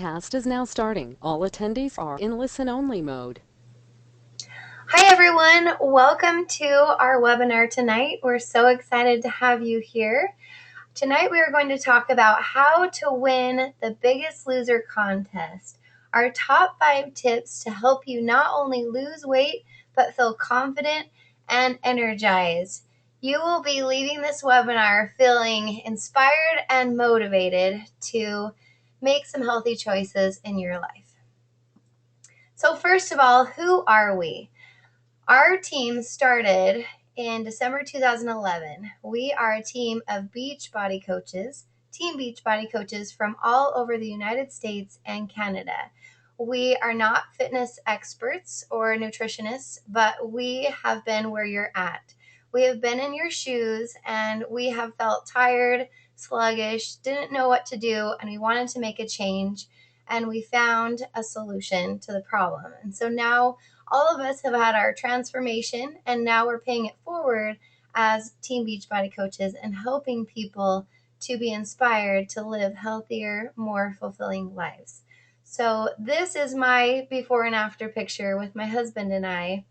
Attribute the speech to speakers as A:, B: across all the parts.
A: podcast is now starting. All attendees are in listen-only mode.
B: Hi everyone, welcome to our webinar tonight. We're so excited to have you here. Tonight we are going to talk about how to win the Biggest Loser contest. Our top 5 tips to help you not only lose weight, but feel confident and energized. You will be leaving this webinar feeling inspired and motivated to make some healthy choices in your life. So first of all, who are we? Our team started in December 2011. We are a team of team Beachbody coaches from all over the United States and Canada. We are not fitness experts or nutritionists, but we have been where you're at. We have been in your shoes and we have felt tired, sluggish, didn't know what to do, and we wanted to make a change. And we found a solution to the problem. And so now all of us have had our transformation, and now we're paying it forward as Team Beachbody coaches and helping people to be inspired to live healthier, more fulfilling lives. So this is my before and after picture with my husband and I.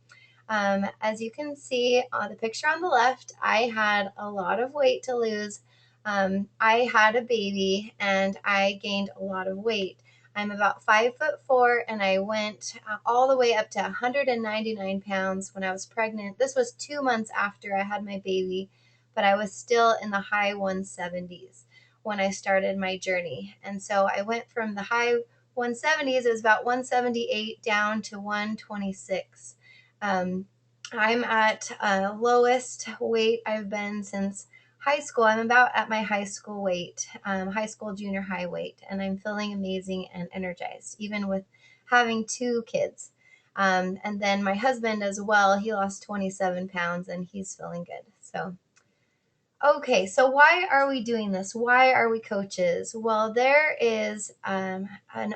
B: As you can see on the picture on the left, I had a lot of weight to lose. I had a baby and I gained a lot of weight. I'm about 5'4", and I went all the way up to 199 pounds when I was pregnant. This was 2 months after I had my baby, but I was still in the high 170s when I started my journey. And so I went from the high 170s, it was about 178, down to 126. I'm at lowest weight I've been since high school. I'm about at my high school weight, high school, junior high weight, and I'm feeling amazing and energized, even with having 2 kids. And then my husband as well, he lost 27 pounds and he's feeling good. Okay, so why are we doing this? Why are we coaches? Well, there is an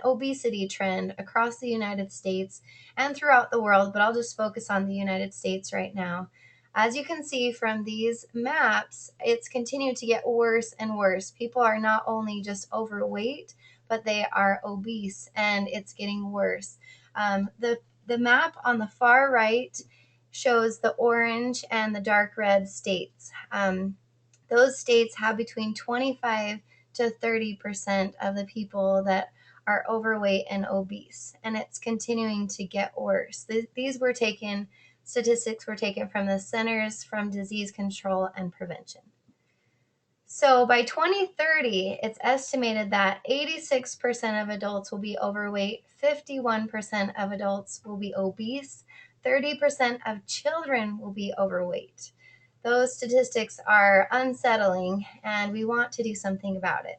B: obesity trend across the United States and throughout the world, but I'll just focus on the United States right now. As you can see from these maps, it's continued to get worse and worse. People are not only just overweight, but they are obese, and it's getting worse. The map on the far right shows the orange and the dark red states. Those states have between 25 to 30% of the people that are overweight and obese, and it's continuing to get worse. These statistics were taken from the Centers for Disease Control and Prevention. So by 2030, it's estimated that 86% of adults will be overweight, 51% of adults will be obese, 30% of children will be overweight. Those statistics are unsettling, and we want to do something about it.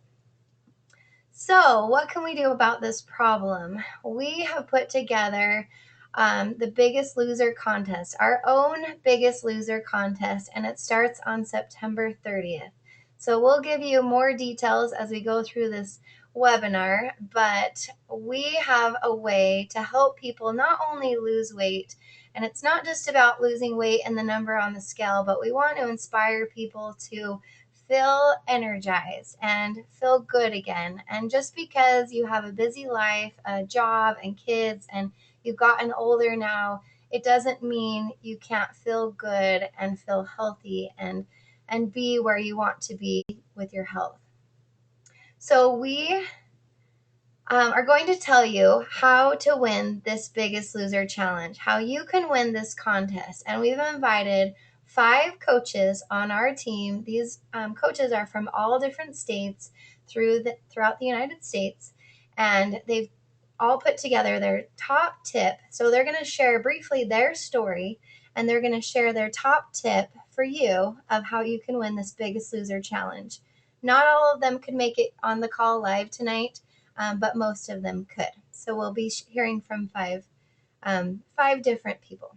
B: So what can we do about this problem? We have put together the Biggest Loser contest, our own Biggest Loser contest, and it starts on September 30th. So we'll give you more details as we go through this webinar, but we have a way to help people not only lose weight, and it's not just about losing weight and the number on the scale, but we want to inspire people to feel energized and feel good again. And just because you have a busy life, a job, and kids, and you've gotten older now, it doesn't mean you can't feel good and feel healthy and be where you want to be with your health. So we are going to tell you how to win this Biggest Loser challenge, how you can win this contest. And we've invited 5 coaches on our team. These coaches are from all different states throughout the United States, and they've all put together their top tip. So they're going to share briefly their story, and they're going to share their top tip for you of how you can win this Biggest Loser challenge. Not all of them could make it on the call live tonight, but most of them could. So we'll be hearing from 5 different people.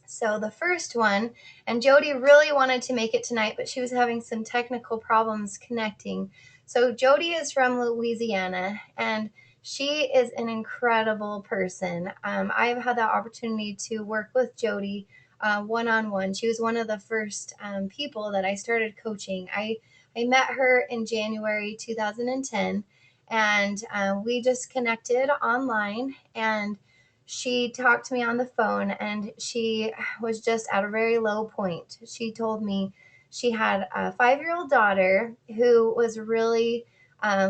B: So the first one, and Jody really wanted to make it tonight, but she was having some technical problems connecting. So Jody is from Louisiana, and she is an incredible person. I've had the opportunity to work with Jody one-on-one. She was one of the first people that I started coaching. I met her in January 2010, and we just connected online, and she talked to me on the phone, and she was just at a very low point. She told me she had a 5-year-old daughter who was really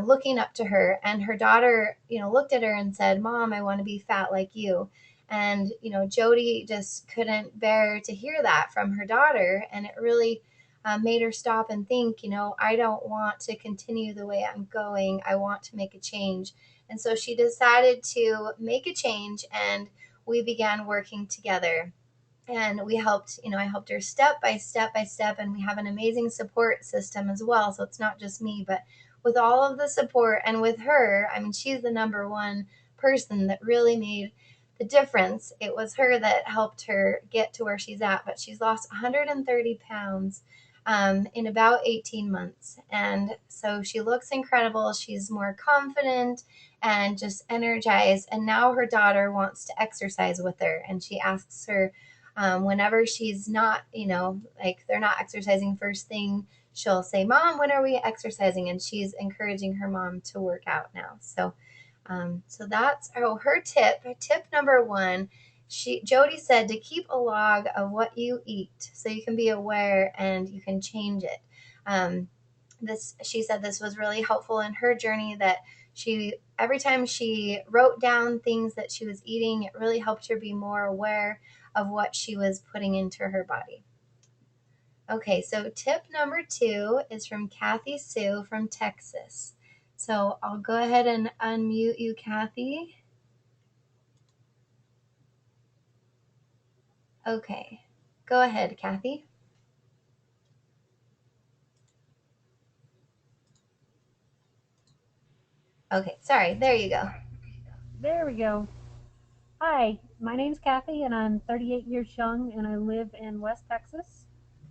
B: looking up to her, and her daughter, looked at her and said, "Mom, I want to be fat like you." And Jody just couldn't bear to hear that from her daughter, and it really made her stop and think, I don't want to continue the way I'm going. I want to make a change. And so she decided to make a change, and we began working together. And we helped, I helped her step by step by step, and we have an amazing support system as well. So it's not just me, but with all of the support and with her, I mean, she's the number one person that really made the difference. It was her that helped her get to where she's at, but she's lost 130 pounds in about 18 months. And so she looks incredible. She's more confident and just energized. And now her daughter wants to exercise with her, and she asks her whenever she's not, like they're not exercising first thing, she'll say, "Mom, when are we exercising?" And she's encouraging her mom to work out now. So that's her tip. Tip number one. Jody said to keep a log of what you eat so you can be aware and you can change it. She said this was really helpful in her journey, that she every time she wrote down things that she was eating, it really helped her be more aware of what she was putting into her body. Okay, so tip number two is from Kathy Sue from Texas. So I'll go ahead and unmute you, Kathy. Okay, go ahead, Kathy. Okay, sorry, there you go.
C: There we go. Hi, my name's Kathy, and I'm 38 years young, and I live in West Texas.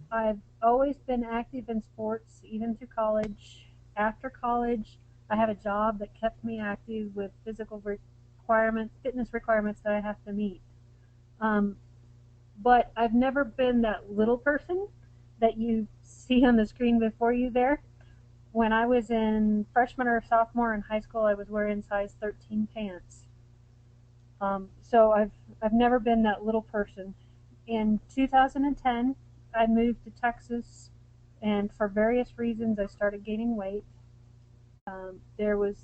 C: I've always been active in sports, even through college. After college, I have a job that kept me active with physical requirements, fitness requirements that I have to meet. Um, but I've never been that little person that you see on the screen before you there. When I was in freshman or sophomore in high school, I was wearing size 13 pants. So I've never been that little person. In 2010, I moved to Texas, and for various reasons, I started gaining weight. There was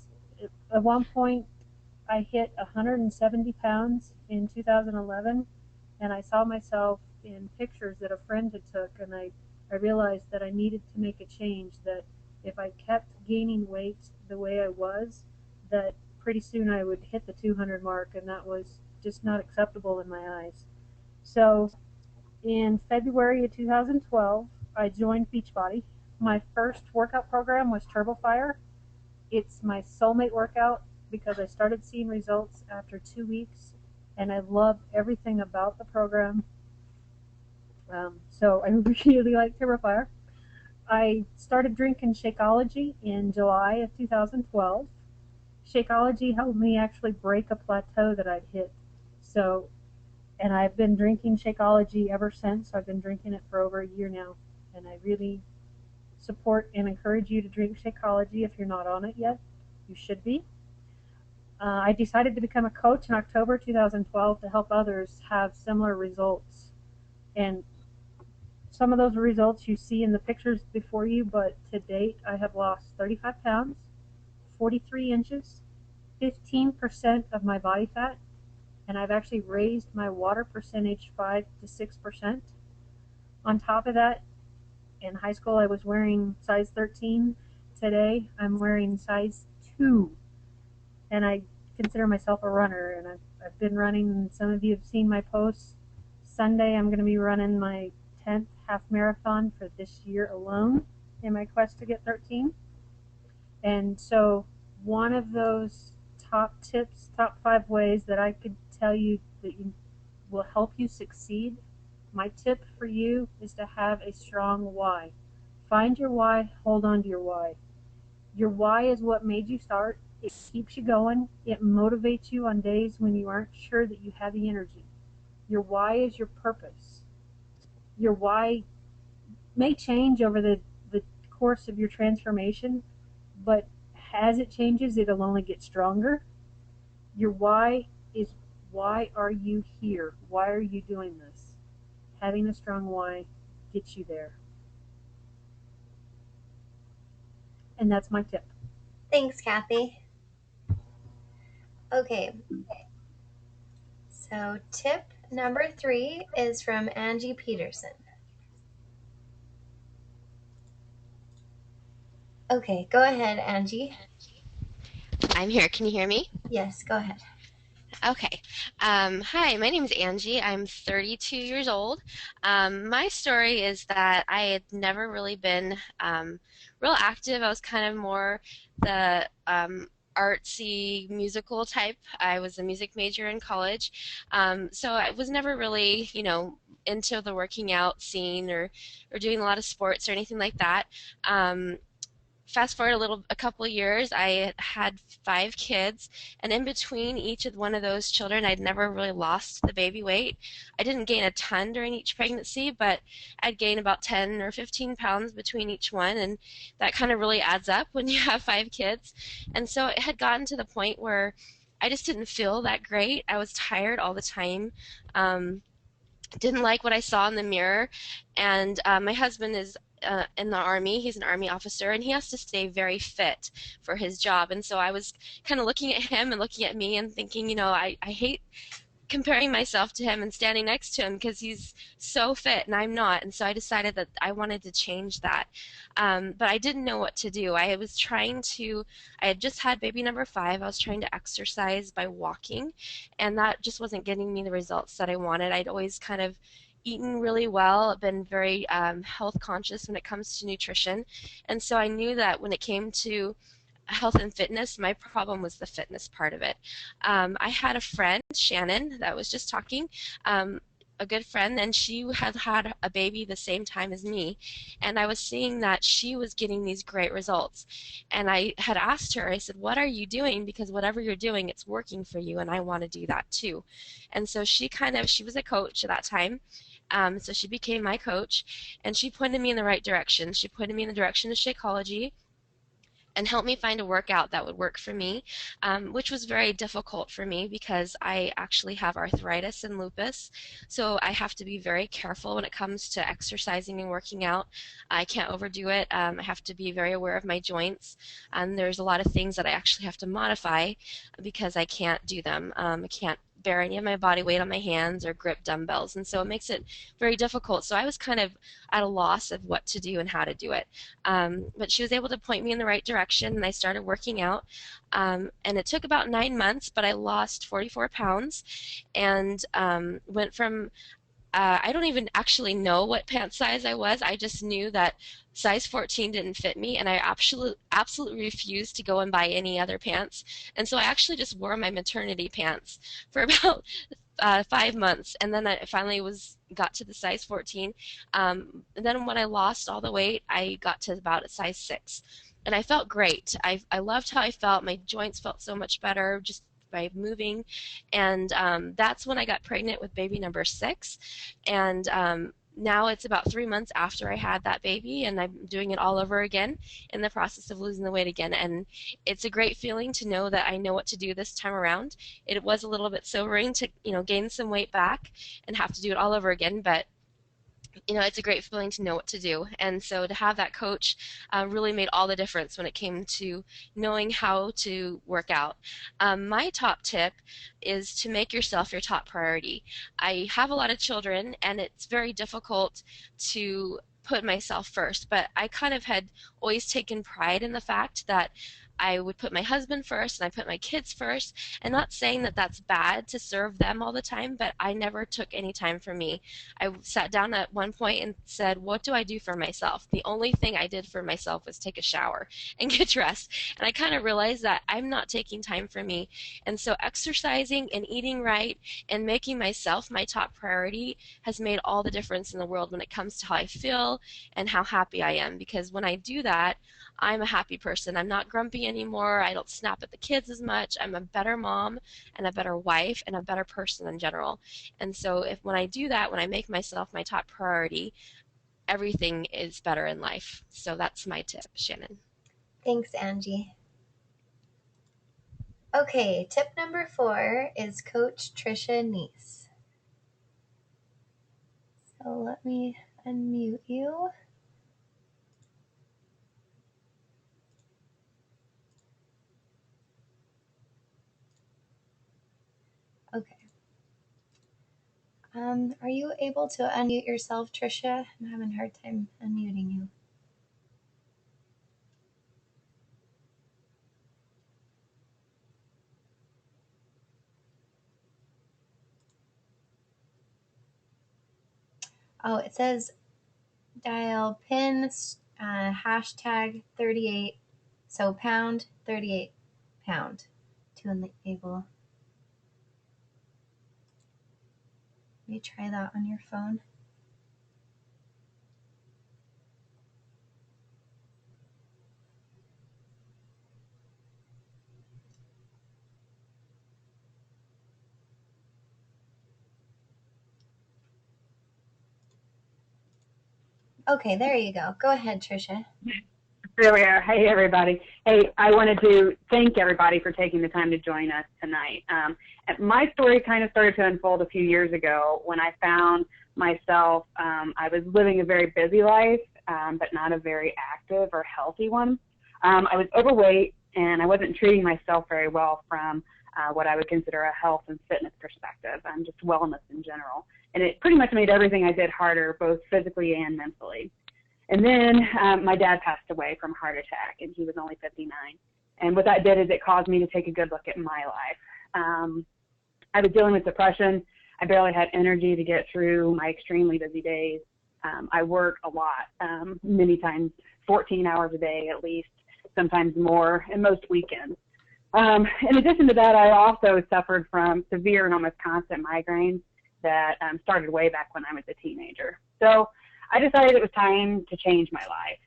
C: at one point I hit 170 pounds in 2011, and I saw myself in pictures that a friend had took, and I realized that I needed to make a change. That if I kept gaining weight the way I was, that pretty soon I would hit the 200 mark, and that was just not acceptable in my eyes. So in February of 2012, I joined Beachbody. My first workout program was Turbo Fire. It's my soulmate workout because I started seeing results after 2 weeks, and I love everything about the program. So I really like Turbo Fire. I started drinking Shakeology in July of 2012. Shakeology helped me actually break a plateau that I'd hit. So, and I've been drinking Shakeology ever since. I've been drinking it for over a year now, and I really support and encourage you to drink Shakeology if you're not on it yet. You should be. I decided to become a coach in October 2012 to help others have similar results. And some of those results you see in the pictures before you, but to date I have lost 35 pounds, 43 inches, 15% of my body fat, and I've actually raised my water percentage 5 to 6%. On top of that, in high school I was wearing size 13. Today I'm wearing size 2, and I consider myself a runner, and I've been running. Some of you have seen my posts. Sunday I'm going to be running my 10th half marathon for this year alone in my quest to get 13. And so one of those top tips, top 5 ways that I could tell you that will help you succeed, my tip for you is to have a strong why. Find your why, hold on to your why. Your why is what made you start. It keeps you going. It motivates you on days when you aren't sure that you have the energy. Your why is your purpose. Your why may change over the course of your transformation, but as it changes, it'll only get stronger. Your why is, why are you here? Why are you doing this? Having a strong why gets you there. And that's my tip.
B: Thanks, Kathy. Okay, so tip number 3 is from Angie Peterson. Okay, go ahead, Angie.
D: I'm here. Can you hear me?
B: Yes, go ahead.
D: Okay. Hi, my name is Angie. I'm 32 years old. My story is that I had never really been real active. I was kind of more the artsy musical type. I was a music major in college. So I was never really, into the working out scene or doing a lot of sports or anything like that. Fast forward a couple of years, I had 5 kids, and in between each of one of those children, I'd never really lost the baby weight. I didn't gain a ton during each pregnancy, but I'd gain about 10 or 15 pounds between each one, and that kind of really adds up when you have 5 kids. And so it had gotten to the point where I just didn't feel that great. I was tired all the time. Um, didn't like what I saw in the mirror. And my husband is in the Army. He's an Army officer, and he has to stay very fit for his job. And so I was kind of looking at him and looking at me and thinking, I hate comparing myself to him and standing next to him because he's so fit and I'm not. And so I decided that I wanted to change that. But I didn't know what to do. I had just had baby number 5. I was trying to exercise by walking, and that just wasn't getting me the results that I wanted. I'd always kind of eaten really well, been very health conscious when it comes to nutrition. And so I knew that when it came to health and fitness, my problem was the fitness part of it. I had a friend, Shannon, that was just talking, a good friend, and she had had a baby the same time as me. And I was seeing that she was getting these great results. And I had asked her, I said, what are you doing? Because whatever you're doing, it's working for you, and I want to do that too. And so she was a coach at that time. So she became my coach, and she pointed me in the right direction. She pointed me in the direction of Shakeology and help me find a workout that would work for me, which was very difficult for me because I actually have arthritis and lupus. So I have to be very careful when it comes to exercising and working out. I can't overdo it. I have to be very aware of my joints. And there's a lot of things that I actually have to modify because I can't do them. I can't bear any of my body weight on my hands or grip dumbbells. And so it makes it very difficult. So I was kind of at a loss of what to do and how to do it. But she was able to point me in the right direction, and I started working out. And it took about 9 months, but I lost 44 pounds and went from I don't even actually know what pant size I was. I just knew that size 14 didn't fit me, and I absolutely refused to go and buy any other pants. And so I actually just wore my maternity pants for about 5 months, and then I finally got to the size 14. And then when I lost all the weight, I got to about a size 6, and I felt great. I loved how I felt. My joints felt so much better just by moving, and that's when I got pregnant with baby number 6, and now it's about 3 months after I had that baby, and I'm doing it all over again in the process of losing the weight again. And it's a great feeling to know that I know what to do this time around. It was a little bit sobering to, gain some weight back and have to do it all over again, but it's a great feeling to know what to do. And so to have that coach really made all the difference when it came to knowing how to work out. My top tip is to make yourself your top priority. I have a lot of children, and it's very difficult to put myself first, but I kind of had always taken pride in the fact that I would put my husband first and I put my kids first. And not saying that that's bad to serve them all the time, but I never took any time for me. I sat down at one point and said, what do I do for myself? The only thing I did for myself was take a shower and get dressed. And I kind of realized that I'm not taking time for me. And so exercising and eating right and making myself my top priority has made all the difference in the world when it comes to how I feel and how happy I am. Because when I do that, I'm a happy person. I'm not grumpy anymore. I don't snap at the kids as much. I'm a better mom and a better wife and a better person in general. And so when I do that, when I make myself my top priority, everything is better in life. So that's my tip, Shannon.
B: Thanks, Angie. Okay, tip number 4 is Coach Trisha Neese. So let me unmute you. Okay. Are you able to unmute yourself, Trisha? I'm having a hard time unmuting you. Oh, it says dial pin hashtag 38, so pound 38 pound to enable. Maybe try that on your phone. Okay, there you go. Go ahead, Trisha.
E: There we are. Hey, everybody. Hey, I wanted to thank everybody for taking the time to join us tonight. My story kind of started to unfold a few years ago when I found myself, I was living a very busy life, but not a very active or healthy one. I was overweight, and I wasn't treating myself very well from what I would consider a health and fitness perspective, just wellness in general. And it pretty much made everything I did harder, both physically and mentally. And then my dad passed away from a heart attack, and he was only 59. And what that did is it caused me to take a good look at my life. I was dealing with depression. I barely had energy to get through my extremely busy days. I worked a lot, many times 14 hours a day at least, sometimes more, and most weekends. In addition to that, I also suffered from severe and almost constant migraines that started way back when I was a teenager. So I decided it was time to change my life.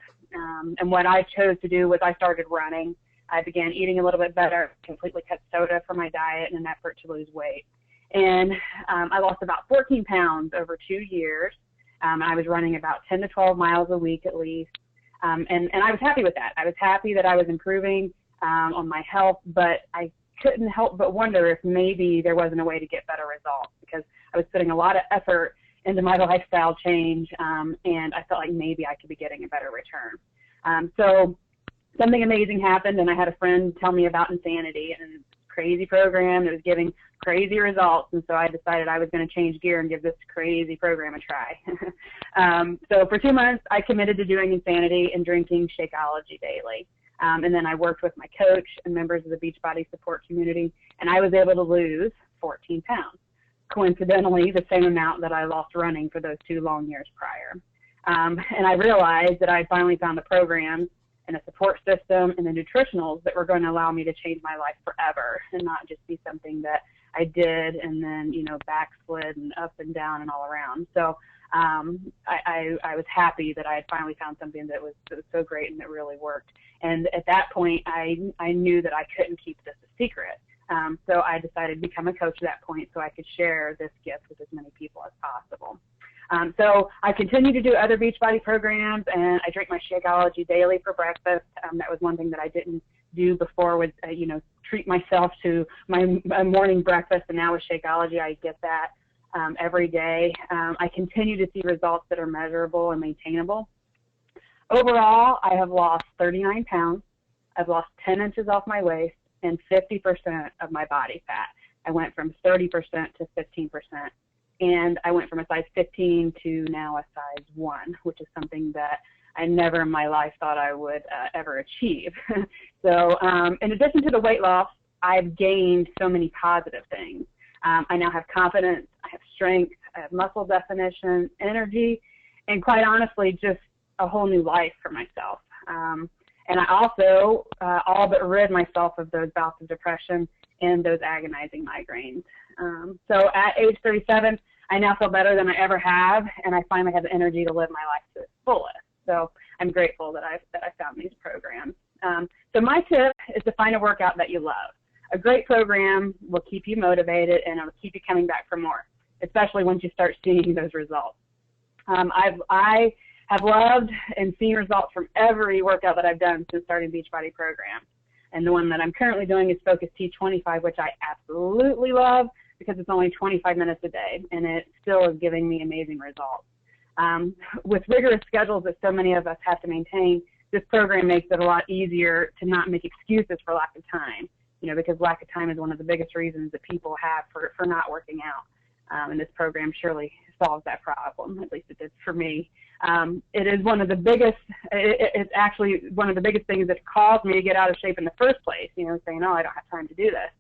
E: And what I chose to do was I started running. I began eating a little bit better, completely cut soda from my diet in an effort to lose weight. And I lost about 14 pounds over 2 years. I was running about 10 to 12 miles a week at least. And I was happy with that. I was happy that I was improving on my health, but I couldn't help but wonder if maybe there wasn't a way to get better results, because I was putting a lot of effort into my lifestyle change, and I felt like maybe I could be getting a better return. So something amazing happened, and I had a friend tell me about Insanity, and a crazy program that was giving crazy results, and so I decided I was going to change gear and give this crazy program a try. So for 2 months, I committed to doing Insanity and drinking Shakeology daily. And then I worked with my coach and members of the Beachbody support community, and I was able to lose 14 pounds. Coincidentally, the same amount that I lost running for those 2 long years prior. And I realized that I had finally found the programs and a support system and the nutritionals that were going to allow me to change my life forever and not just be something that I did and then, backslid and up and down and all around. So I was happy that I had finally found something that was so great and that really worked. And at that point, I knew that I couldn't keep this a secret. So I decided to become a coach at that point so I could share this gift with as many people as possible. So I continue to do other Beachbody programs, and I drink my Shakeology daily for breakfast. That was one thing that I didn't do before, was treat myself to my morning breakfast, and now with Shakeology I get that every day. I continue to see results that are measurable and maintainable. Overall, I have lost 39 pounds. I've lost 10 inches off my waist and 50% of my body fat. I went from 30% to 15%. And I went from a size 15 to now a size 1, which is something that I never in my life thought I would ever achieve. So in addition to the weight loss, I've gained so many positive things. I now have confidence, I have strength, I have muscle definition, energy, and quite honestly, just a whole new life for myself. And I also all but rid myself of those bouts of depression and those agonizing migraines. So at age 37, I now feel better than I ever have, and I finally have the energy to live my life to its fullest. So I'm grateful that I found these programs. So my tip is to find a workout that you love. A great program will keep you motivated, and it will keep you coming back for more, especially once you start seeing those results. I have loved and seen results from every workout that I've done since starting Beachbody program. And the one that I'm currently doing is Focus T25, which I absolutely love because it's only 25 minutes a day, and it still is giving me amazing results. With rigorous schedules that so many of us have to maintain, this program makes it a lot easier to not make excuses for lack of time, because lack of time is one of the biggest reasons that people have for not working out. And this program surely solves that problem. At least it did for me. It is one of the biggest, it's actually one of the biggest things that caused me to get out of shape in the first place, saying, oh, I don't have time to do this.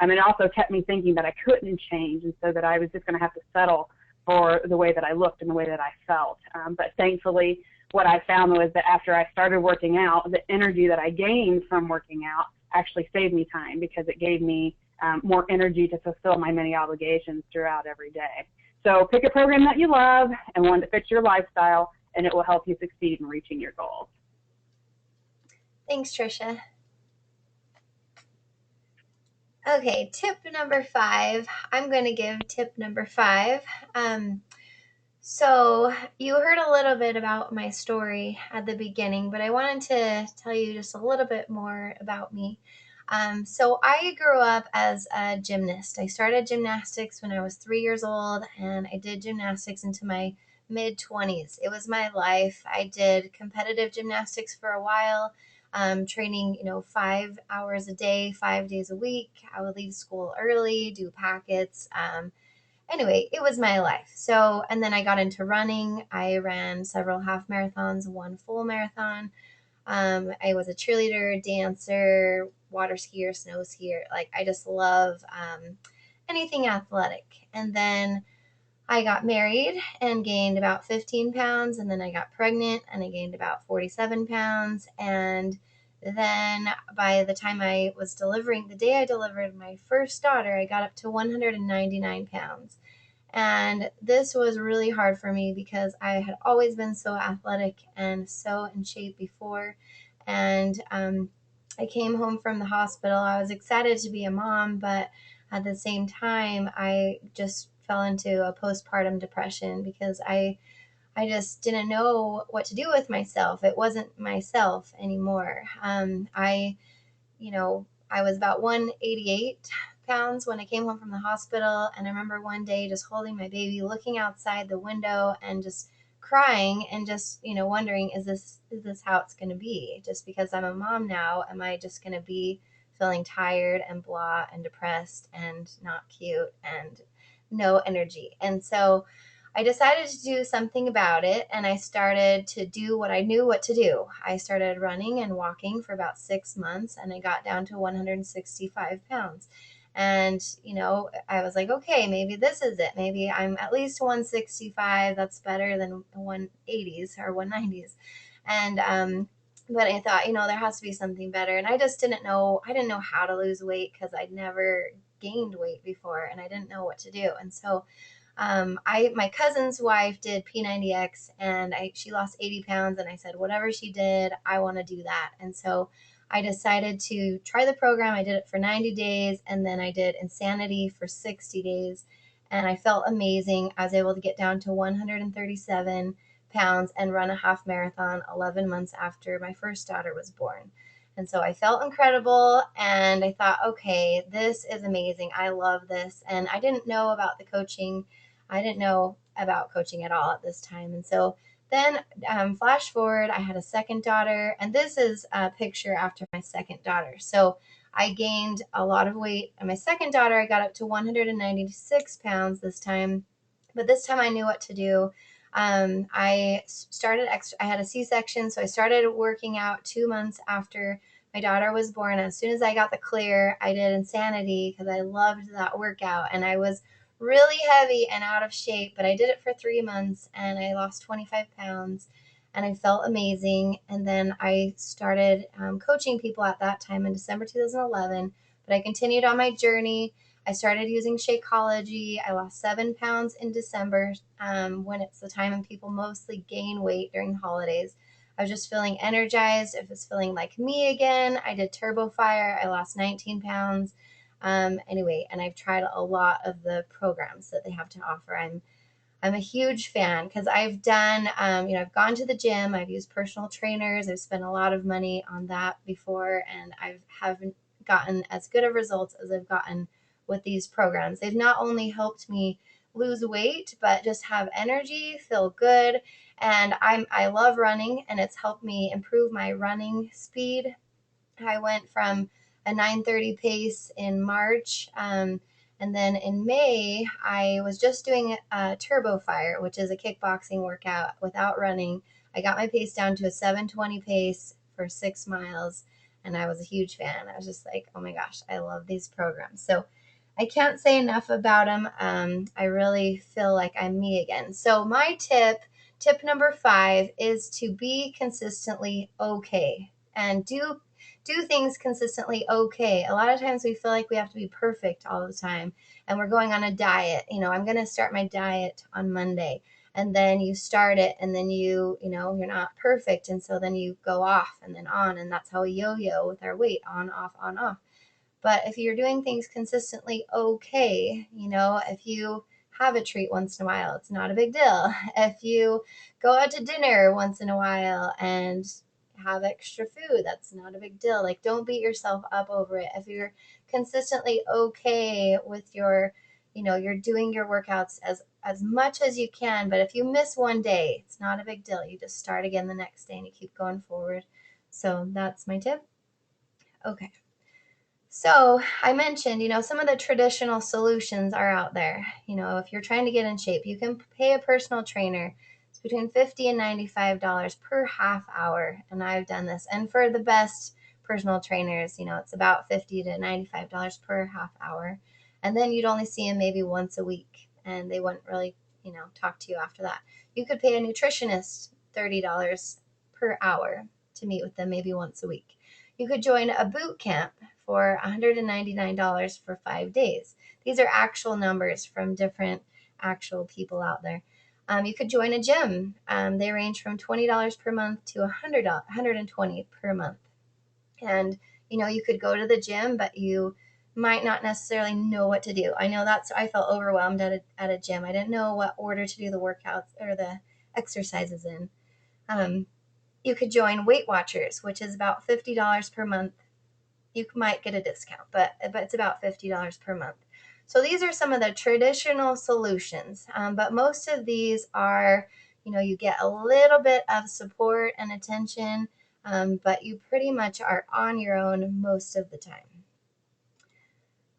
E: It also kept me thinking that I couldn't change, and so that I was just going to have to settle for the way that I looked and the way that I felt. But thankfully, what I found was that after I started working out, the energy that I gained from working out actually saved me time, because it gave me more energy to fulfill my many obligations throughout every day. So pick a program that you love and one that fits your lifestyle, and it will help you succeed in reaching your goals.
B: Thanks, Tricia. Okay, tip number 5. I'm going to give tip number 5. So you heard a little bit about my story at the beginning, but I wanted to tell you just a little bit more about me. So I grew up as a gymnast. I started gymnastics when I was 3 years old, and I did gymnastics into my mid-20s. It was my life. I did competitive gymnastics for a while, training, 5 hours a day, 5 days a week. I would leave school early, do packets. Anyway, it was my life. So, and then I got into running. I ran several half marathons, one full marathon. I was a cheerleader, dancer, water skier, snow skier. Like, I just love anything athletic. And then I got married and gained about 15 pounds. And then I got pregnant and I gained about 47 pounds. And then by the time I was delivering, the day I delivered my first daughter, I got up to 199 pounds. And this was really hard for me because I had always been so athletic and so in shape before. And I came home from the hospital. I was excited to be a mom, but at the same time, I just fell into a postpartum depression because I just didn't know what to do with myself. It wasn't myself anymore. I was about 188 pounds when I came home from the hospital. And I remember one day just holding my baby, looking outside the window and just crying and just, wondering, is this how it's going to be? Just because I'm a mom now, am I just going to be feeling tired and blah and depressed and not cute and no energy? And so I decided to do something about it, and I started to do what I knew what to do. I started running and walking for about 6 months, and I got down to 165 pounds. And, I was like, okay, maybe this is it. Maybe I'm at least 165. That's better than 180s or 190s. And, but I thought, there has to be something better. And I just didn't know how to lose weight because I'd never gained weight before, and I didn't know what to do. And so my cousin's wife did P90X, and she lost 80 pounds, and I said, whatever she did, I want to do that. And so I decided to try the program. I did it for 90 days, and then I did Insanity for 60 days, and I felt amazing. I was able to get down to 137 pounds and run a half marathon 11 months after my first daughter was born. And so I felt incredible, and I thought, okay, this is amazing. I love this. And I didn't know about the coaching. I didn't know about coaching at all at this time. And so then flash forward, I had a second daughter, and this is a picture after my second daughter. So I gained a lot of weight. And my second daughter, I got up to 196 pounds this time. But this time I knew what to do. I had a C-section, so I started working out 2 months after my daughter was born. As soon as I got the clear, I did Insanity because I loved that workout, and I was really heavy and out of shape, but I did it for 3 months, and I lost 25 pounds, and I felt amazing. And then I started coaching people at that time in December 2011, but I continued on my journey. I started using Shakeology. I lost 7 pounds in December when it's the time when people mostly gain weight during the holidays. I was just feeling energized. I was feeling like me again. I did Turbo Fire. I lost 19 pounds. Anyway, and I've tried a lot of the programs that they have to offer. I'm a huge fan because I've done, I've gone to the gym, I've used personal trainers, I've spent a lot of money on that before, and I haven't gotten as good of results as I've gotten with these programs. They've not only helped me lose weight, but just have energy, feel good, and I love running, and it's helped me improve my running speed. I went from a 9:30 pace in March. And then in May, I was just doing a Turbo Fire, which is a kickboxing workout without running. I got my pace down to a 7:20 pace for 6 miles, and I was a huge fan. I was just like, oh my gosh, I love these programs. So I can't say enough about them. I really feel like I'm me again. So my tip number 5, is to be consistently okay and do things consistently okay. A lot of times we feel like we have to be perfect all the time, and we're going on a diet. I'm going to start my diet on Monday, and then you start it, and then you're not perfect, and so then you go off and then on, and that's how we yo-yo with our weight, on, off, on, off. But if you're doing things consistently okay, if you have a treat once in a while, it's not a big deal. If you go out to dinner once in a while and have extra food, that's not a big deal. Like, don't beat yourself up over it. If you're consistently okay with you're doing your workouts as much as you can, but if you miss one day, it's not a big deal. You just start again the next day and you keep going forward. So that's my tip. Okay. So I mentioned, some of the traditional solutions are out there. If you're trying to get in shape, you can pay a personal trainer. It's between $50 and $95 per half hour. And I've done this. And for the best personal trainers, it's about $50 to $95 per half hour. And then you'd only see them maybe once a week, and they wouldn't really, talk to you after that. You could pay a nutritionist $30 per hour to meet with them maybe once a week. You could join a boot camp for $199 for 5 days. These are actual numbers from different actual people out there. You could join a gym. They range from $20 per month to $120 per month. And, you could go to the gym, but you might not necessarily know what to do. I know I felt overwhelmed at a gym. I didn't know what order to do the workouts or the exercises in. You could join Weight Watchers, which is about $50 per month. You might get a discount, but it's about $50 per month. So these are some of the traditional solutions, but most of these are, you get a little bit of support and attention, but you pretty much are on your own most of the time.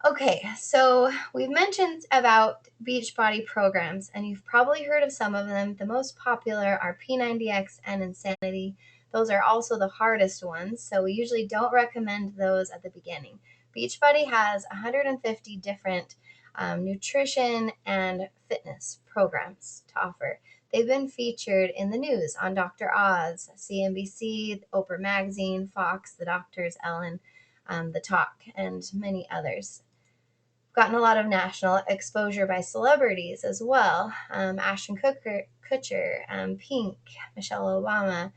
B: Okay, so we've mentioned about Beachbody programs, and you've probably heard of some of them. The most popular are P90X and Insanity. Those are also the hardest ones, so we usually don't recommend those at the beginning. Beachbody has 150 different nutrition and fitness programs to offer. They've been featured in the news on Dr. Oz, CNBC, Oprah Magazine, Fox, The Doctors, Ellen, The Talk, and many others. Gotten a lot of national exposure by celebrities as well. Ashton Kutcher, Pink, Michelle Obama.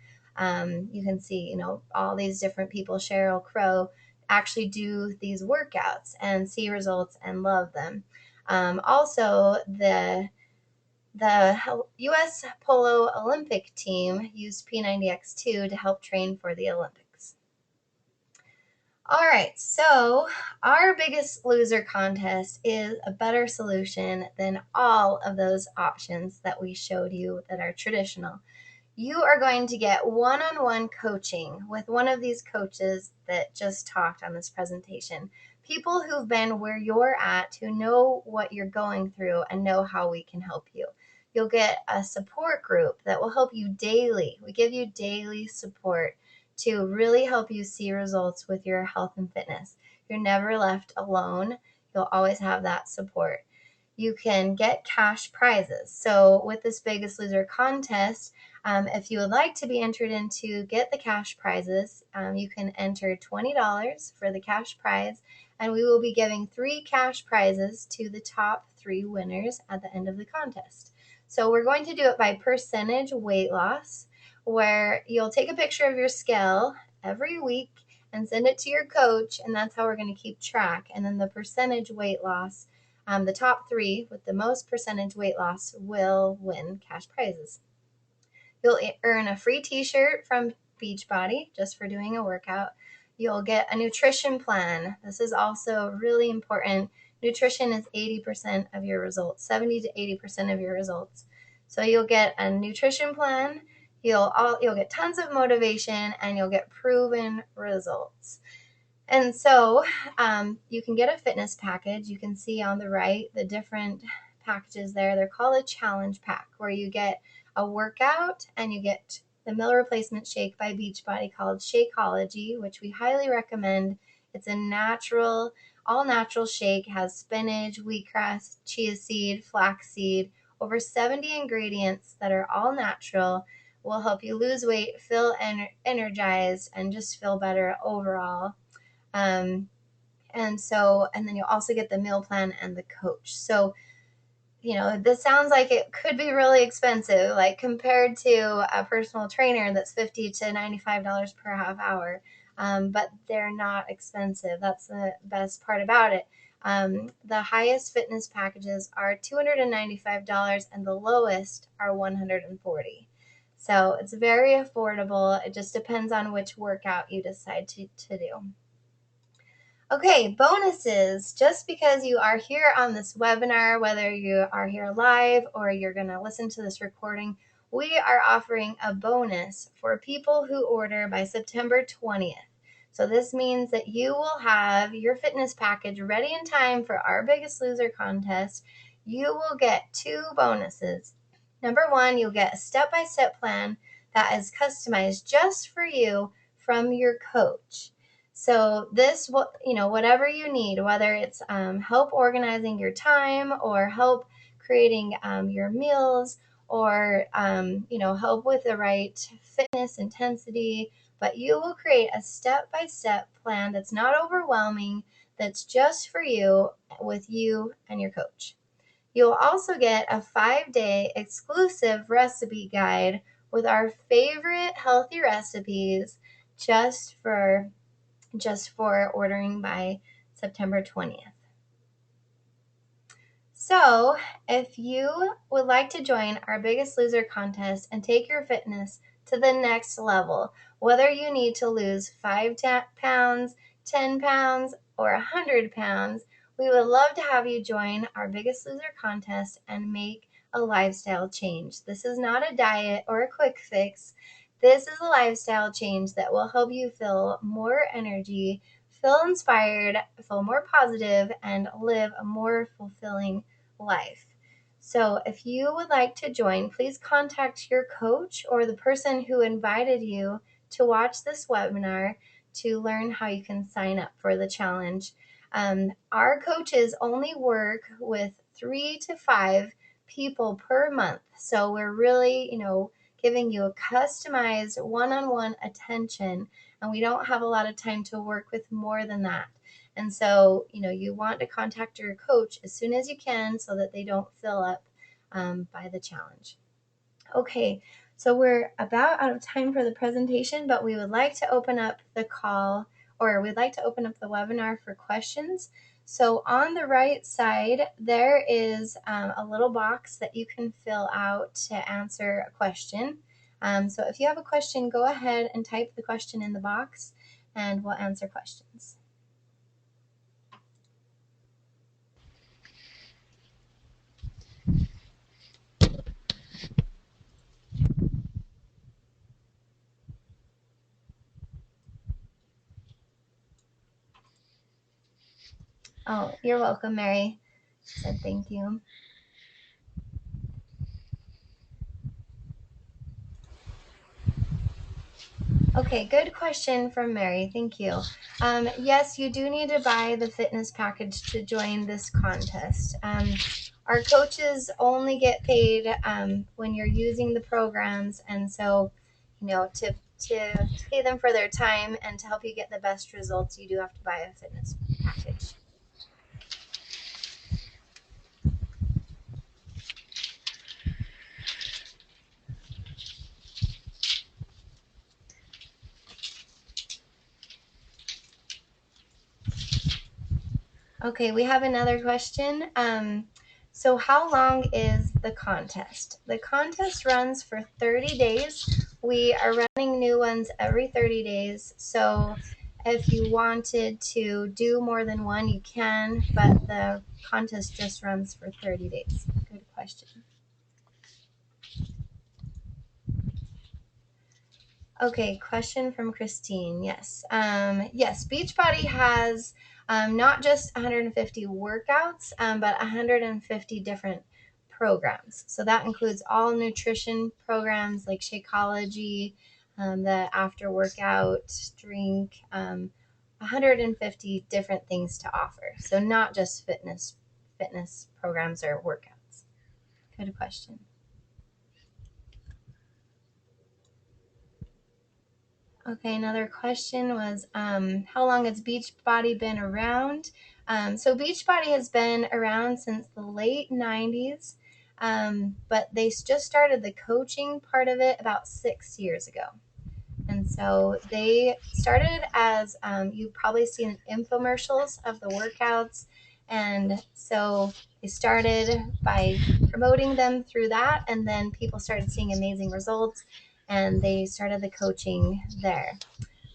B: You can see, all these different people, Sheryl Crow, actually do these workouts and see results and love them. Also, the U.S. Polo Olympic team used P90X2 to help train for the Olympics. All right, so our Biggest Loser contest is a better solution than all of those options that we showed you that are traditional. You are going to get one-on-one coaching with one of these coaches that just talked on this presentation. People who've been where you're at, who know what you're going through and know how we can help you. You'll get a support group that will help you daily. We give you daily support to really help you see results with your health and fitness. You're never left alone. You'll always have that support. You can get cash prizes. So with this Biggest Loser contest, if you would like to be entered in to get the cash prizes, you can enter $20 for the cash prize, and we will be giving 3 cash prizes to the top 3 winners at the end of the contest. So we're going to do it by percentage weight loss, where you'll take a picture of your scale every week and send it to your coach, and that's how we're going to keep track. And then the percentage weight loss The top 3 with the most percentage weight loss will win cash prizes. You'll earn a free t-shirt from Beachbody just for doing a workout. You'll get a nutrition plan. This is also really important. Nutrition is 80% of your results, 70 to 80% of your results. So you'll get a nutrition plan, you'll get tons of motivation, and you'll get proven results. And so you can get a fitness package. You can see on the right the different packages there. They're called a challenge pack, where you get a workout and you get the meal replacement shake by Beachbody called Shakeology, which we highly recommend. It's a natural, all natural shake, has spinach, wheatgrass, chia seed, flaxseed, over 70 ingredients that are all natural, will help you lose weight, feel energized, and just feel better overall. And then you'll also get the meal plan and the coach. So, this sounds like it could be really expensive, like compared to a personal trainer that's $50 to $95 per half hour. But they're not expensive. That's the best part about it. The highest fitness packages are $295 and the lowest are $140. So it's very affordable. It just depends on which workout you decide to do. Okay, bonuses. Just because you are here on this webinar, whether you are here live or you're going to listen to this recording, we are offering a bonus for people who order by September 20th. So this means that you will have your fitness package ready in time for our Biggest Loser contest. You will get 2 bonuses. Number 1, you'll get a step-by-step plan that is customized just for you from your coach. So this, whatever you need, whether it's help organizing your time or help creating your meals or, help with the right fitness intensity, but you will create a step-by-step plan that's not overwhelming, that's just for you with you and your coach. You'll also get a 5-day exclusive recipe guide with our favorite healthy recipes just for ordering by September 20th. So if you would like to join our Biggest Loser contest and take your fitness to the next level, whether you need to lose 5 pounds, 10 pounds, or 100 pounds, we would love to have you join our Biggest Loser contest and make a lifestyle change. This is not a diet or a quick fix. This is a lifestyle change that will help you feel more energy, feel inspired, feel more positive, and live a more fulfilling life. So if you would like to join, please contact your coach or the person who invited you to watch this webinar to learn how you can sign up for the challenge. Our coaches only work with 3 to 5 people per month. So we're really, giving you a customized one-on-one attention, and we don't have a lot of time to work with more than that. And so, you want to contact your coach as soon as you can so that they don't fill up by the challenge. Okay, so we're about out of time for the presentation, but we would like to open up the call, or we'd like to open up the webinar for questions. So on the right side, there is a little box that you can fill out to answer a question. So if you have a question, go ahead and type the question in the box and we'll answer questions. Oh, you're welcome, Mary. She said thank you. Okay, good question from Mary. Thank you. Yes, you do need to buy the fitness package to join this contest. Our coaches only get paid when you're using the programs, and so, to pay them for their time and to help you get the best results, you do have to buy a fitness package. Okay, we have another question. So how long is the contest? The contest runs for 30 days. We are running new ones every 30 days. So if you wanted to do more than one, you can, but the contest just runs for 30 days. Good question. Okay, question from Christine. Yes. Yes, Beachbody has not just 150 workouts, but 150 different programs. So that includes all nutrition programs like Shakeology, the after workout drink, 150 different things to offer. So not just fitness programs or workouts. Good question. Okay, another question was how long has Beachbody been around? So Beachbody has been around since the late 90s, but they just started the coaching part of it about 6 years ago. And so they started as you've probably seen infomercials of the workouts. And so they started by promoting them through that, and then people started seeing amazing results, and they started the coaching there.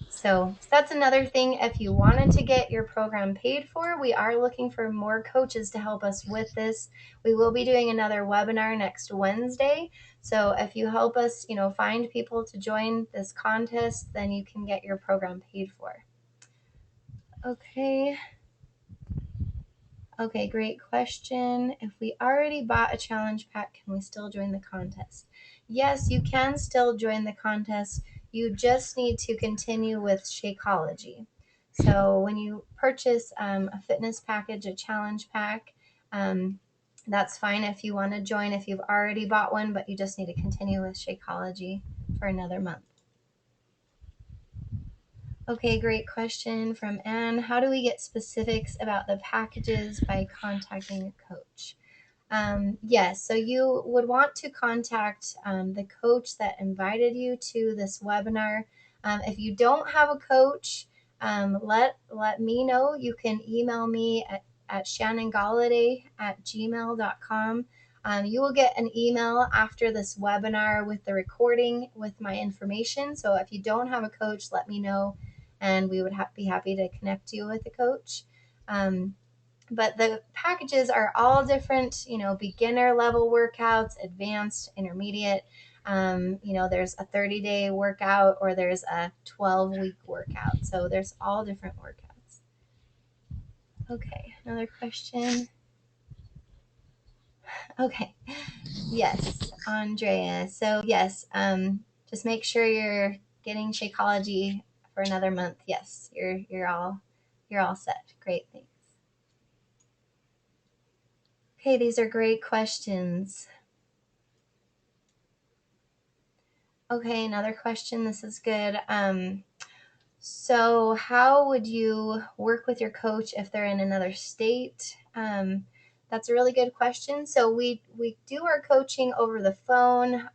B: So that's another thing. If you wanted to get your program paid for, we are looking for more coaches to help us with this. We will be doing another webinar next Wednesday. So if you help us, find people to join this contest, then you can get your program paid for. Okay. Okay, great question. If we already bought a challenge pack, can we still join the contest? Yes, you can still join the contest. You just need to continue with Shakeology. So when you purchase a fitness package, a challenge pack, that's fine if you want to join if you've already bought one, but you just need to continue with Shakeology for another month. Okay, great question from Anne. How do we get specifics about the packages by contacting a coach? Yes, so you would want to contact the coach that invited you to this webinar. If you don't have a coach, let me know. You can email me at shannongalladay@gmail.com. You will get an email after this webinar with the recording with my information. So if you don't have a coach, let me know, and we would be happy to connect you with a coach. But the packages are all different, beginner level workouts, advanced, intermediate. There's a 30-day workout or there's a 12-week workout. So there's all different workouts. Okay, another question. Okay, yes, Andrea. So yes, just make sure you're getting Shakeology for another month. Yes, you're all set. Great, thanks. Okay, these are great questions. Okay, another question. This is good. So how would you work with your coach if they're in another state? That's a really good question. So we do our coaching over the phone,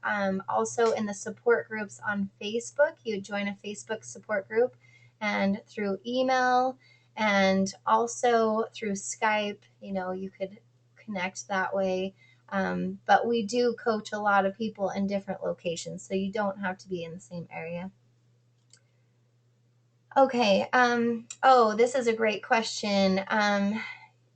B: also in the support groups on Facebook. You join a Facebook support group, and through email, and also through Skype, you could connect that way. But we do coach a lot of people in different locations, so you don't have to be in the same area. Okay. This is a great question.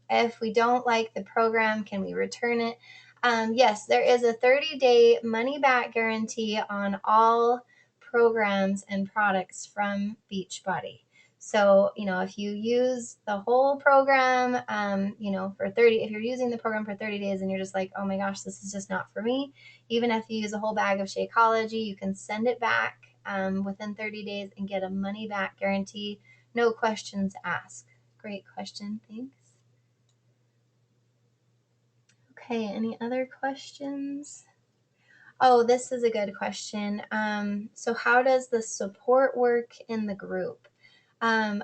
B: If we don't like the program, can we return it? Yes, there is a 30-day money-back guarantee on all programs and products from Beachbody. So, if you use the whole program, if you're using the program for 30 days and you're just like, oh my gosh, this is just not for me, even if you use a whole bag of Shakeology, you can send it back within 30 days and get a money back guarantee. No questions asked. Great question. Thanks. Okay, any other questions? Oh, this is a good question. So how does the support work in the group?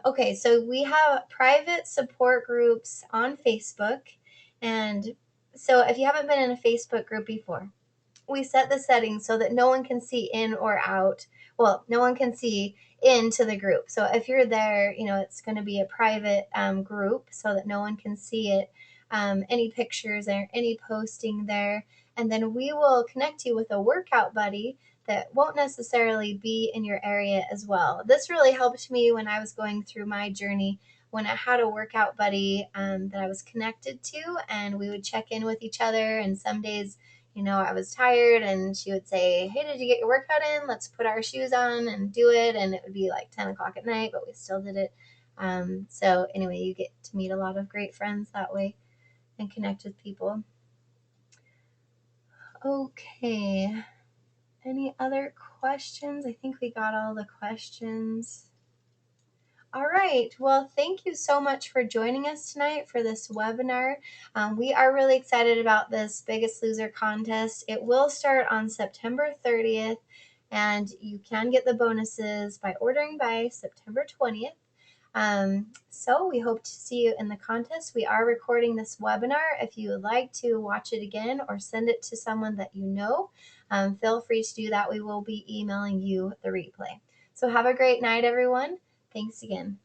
B: Okay, so we have private support groups on Facebook. And so if you haven't been in a Facebook group before, we set the settings so that no one can see in or out. Well, no one can see into the group. So if you're there, it's going to be a private group so that no one can see it, any pictures or any posting there. And then we will connect you with a workout buddy that won't necessarily be in your area as well. This really helped me when I was going through my journey, when I had a workout buddy that I was connected to, and we would check in with each other. And some days, I was tired and she would say, hey, did you get your workout in? Let's put our shoes on and do it. And it would be like 10 o'clock at night, but we still did it. So anyway, you get to meet a lot of great friends that way and connect with people. Okay. Any other questions? I think we got all the questions. All right. Well, thank you so much for joining us tonight for this webinar. We are really excited about this Biggest Loser contest. It will start on September 30th, and you can get the bonuses by ordering by September 20th. So we hope to see you in the contest. We are recording this webinar. If you would like to watch it again or send it to someone that you know, feel free to do that. We will be emailing you the replay. So have a great night, everyone. Thanks again.